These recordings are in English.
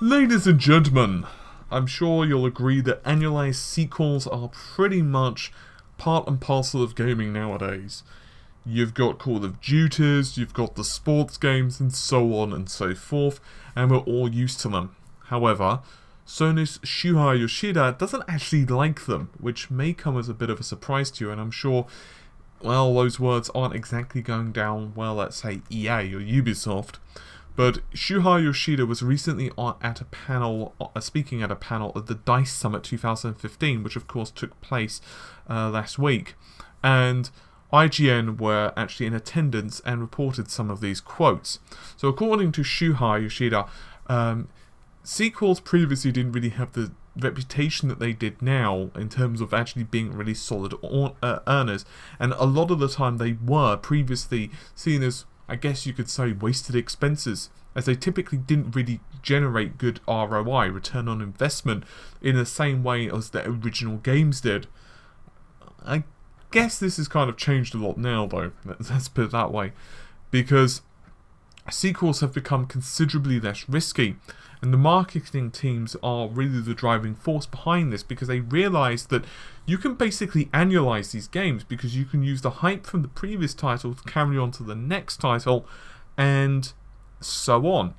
Ladies and gentlemen, I'm sure you'll agree that annualized sequels are pretty much part and parcel of gaming nowadays. You've got Call of Duties, you've got the sports games, and so on and so forth, and we're all used to them. However, Sony's Shuhei Yoshida doesn't actually like them, which may come as a bit of a surprise to you, and I'm sure, well, those words aren't exactly going down well, let's say EA or Ubisoft. But Shuhei Yoshida was recently at a panel, speaking at a panel at the DICE Summit 2015, which of course took place last week. And IGN were actually in attendance and reported some of these quotes. So according to Shuhei Yoshida, sequels previously didn't really have the reputation that they did now in terms of actually being really solid earners. And a lot of the time they were previously seen as, I guess you could say, wasted expenses, as they typically didn't really generate good ROI, return on investment, in the same way as the original games did. I guess this has kind of changed a lot now, though, let's put it that way, because sequels have become considerably less risky, and the marketing teams are really the driving force behind this, because they realise that you can basically annualise these games, because you can use the hype from the previous title to carry on to the next title, and so on.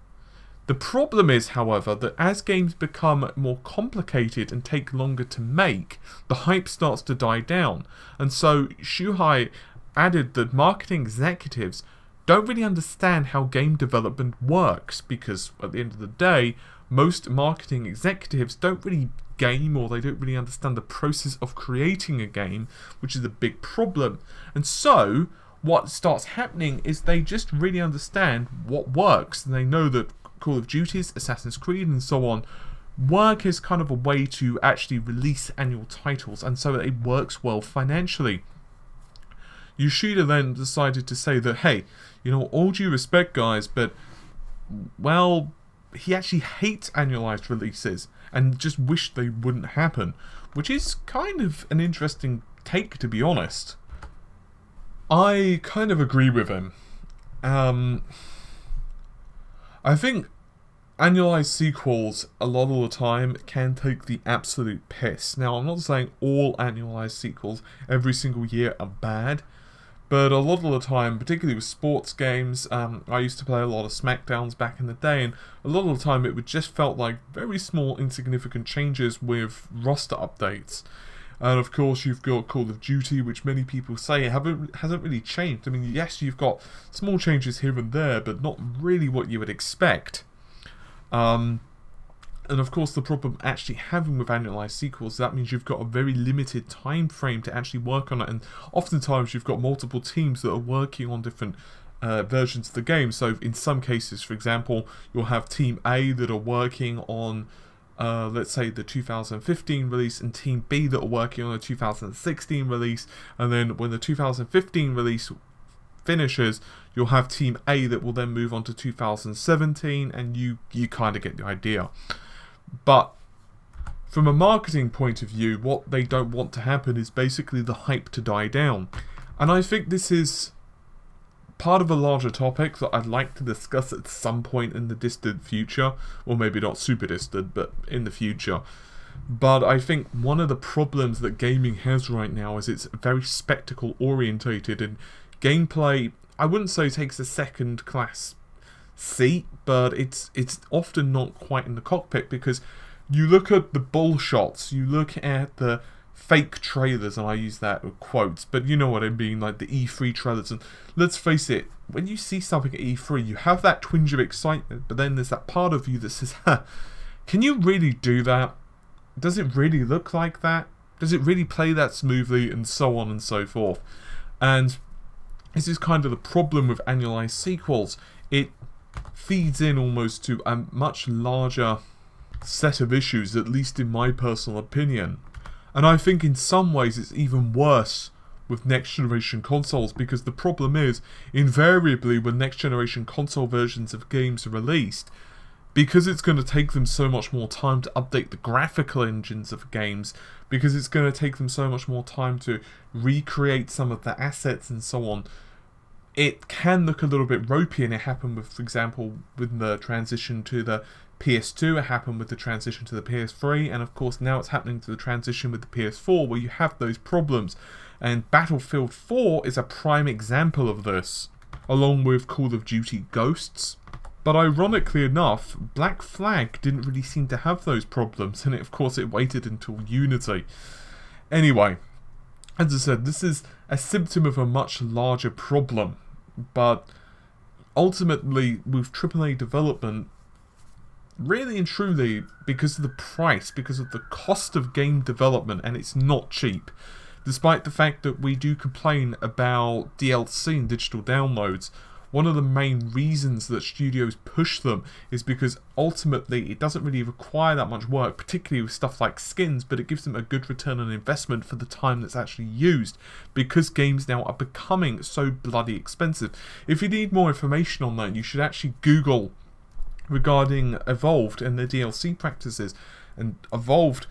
The problem is, however, that as games become more complicated and take longer to make, the hype starts to die down. And so Shuhei added that marketing executives don't really understand how game development works, because at the end of the day, most marketing executives don't really game, or they don't really understand the process of creating a game, which is a big problem. And so what starts happening is they just really understand what works, and they know that Call of Duties, Assassin's Creed, and so on work as kind of a way to actually release annual titles, and so it works well financially. Yoshida then decided to say that, hey, all due respect, guys, but, well, he actually hates annualized releases and just wished they wouldn't happen, which is kind of an interesting take, to be honest. I kind of agree with him. I think annualized sequels, a lot of the time, can take the absolute piss. Now, I'm not saying all annualized sequels every single year are bad, but a lot of the time, particularly with sports games, I used to play a lot of Smackdowns back in the day, and a lot of the time it would just felt like very small, insignificant changes with roster updates. And of course, you've got Call of Duty, which many people say hasn't really changed. I mean, yes, you've got small changes here and there, but not really what you would expect. And of course, the problem actually having with annualized sequels, that means you've got a very limited time frame to actually work on it, and oftentimes you've got multiple teams that are working on different versions of the game. So in some cases, for example, you'll have Team A that are working on, let's say, the 2015 release, and Team B that are working on the 2016 release, and then when the 2015 release finishes, you'll have Team A that will then move on to 2017, and you kind of get the idea. But from a marketing point of view, what they don't want to happen is basically the hype to die down. And I think this is part of a larger topic that I'd like to discuss at some point in the distant future, or maybe not super distant, but in the future. But I think one of the problems that gaming has right now is it's very spectacle orientated, and gameplay, I wouldn't say takes a second class seat, but it's often not quite in the cockpit, because you look at the bull shots, you look at the fake trailers, and I use that with quotes, but you know what I mean, like the E3 trailers, and let's face it, when you see something at E3, you have that twinge of excitement, but then there's that part of you that says, can you really do that? Does it really look like that? Does it really play that smoothly? And so on and so forth. And this is kind of the problem with annualized sequels. It feeds in almost to a much larger set of issues, at least in my personal opinion. And I think in some ways it's even worse with next generation consoles, because the problem is, invariably when next generation console versions of games are released, because it's going to take them so much more time to update the graphical engines of games, because it's going to take them so much more time to recreate some of the assets and so on, it can look a little bit ropey, and it happened with, for example, with the transition to the PS2, it happened with the transition to the PS3, and of course now it's happening to the transition with the PS4, where you have those problems. And Battlefield 4 is a prime example of this, along with Call of Duty Ghosts. But ironically enough, Black Flag didn't really seem to have those problems, and of course it waited until Unity. Anyway, as I said, this is a symptom of a much larger problem, but ultimately with AAA development, really and truly, because of the price, because of the cost of game development, and it's not cheap, despite the fact that we do complain about DLC and digital downloads, one of the main reasons that studios push them is because ultimately it doesn't really require that much work, particularly with stuff like skins, but it gives them a good return on investment for the time that's actually used, because games now are becoming so bloody expensive. If you need more information on that, you should actually Google regarding Evolved and their DLC practices. And Evolved,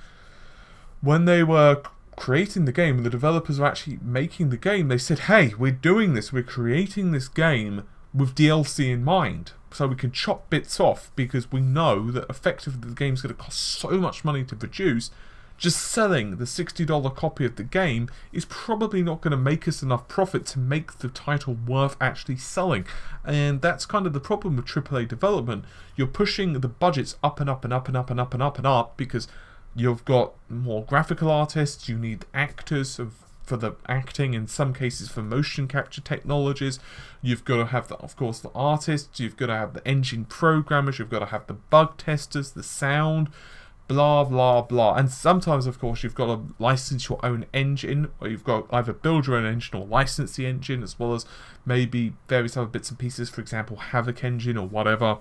when they were creating the game, and the developers were actually making the game, they said, hey, we're doing this, we're creating this game with DLC in mind, so we can chop bits off, because we know that effectively the game's going to cost so much money to produce. Just selling the $60 copy of the game is probably not going to make us enough profit to make the title worth actually selling. And that's kind of the problem with AAA development. You're pushing the budgets up and up and up and up and up and up and up, because you've got more graphical artists, you need actors for the acting, in some cases for motion capture technologies. You've got to have, of course, the artists, you've got to have the engine programmers, you've got to have the bug testers, the sound, blah blah blah. And sometimes, of course, you've got to license your own engine, or you've got to either build your own engine or license the engine, as well as maybe various other bits and pieces, for example, Havoc engine or whatever.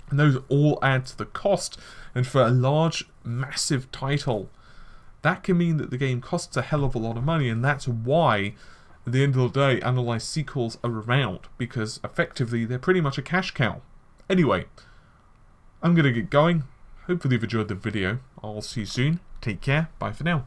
And those all add to the cost, and for a large, massive title, that can mean that the game costs a hell of a lot of money, and that's why, at the end of the day, analyzed sequels are around, because effectively they're pretty much a cash cow. Anyway, I'm going to get going. Hopefully you've enjoyed the video. I'll see you soon. Take care. Bye for now.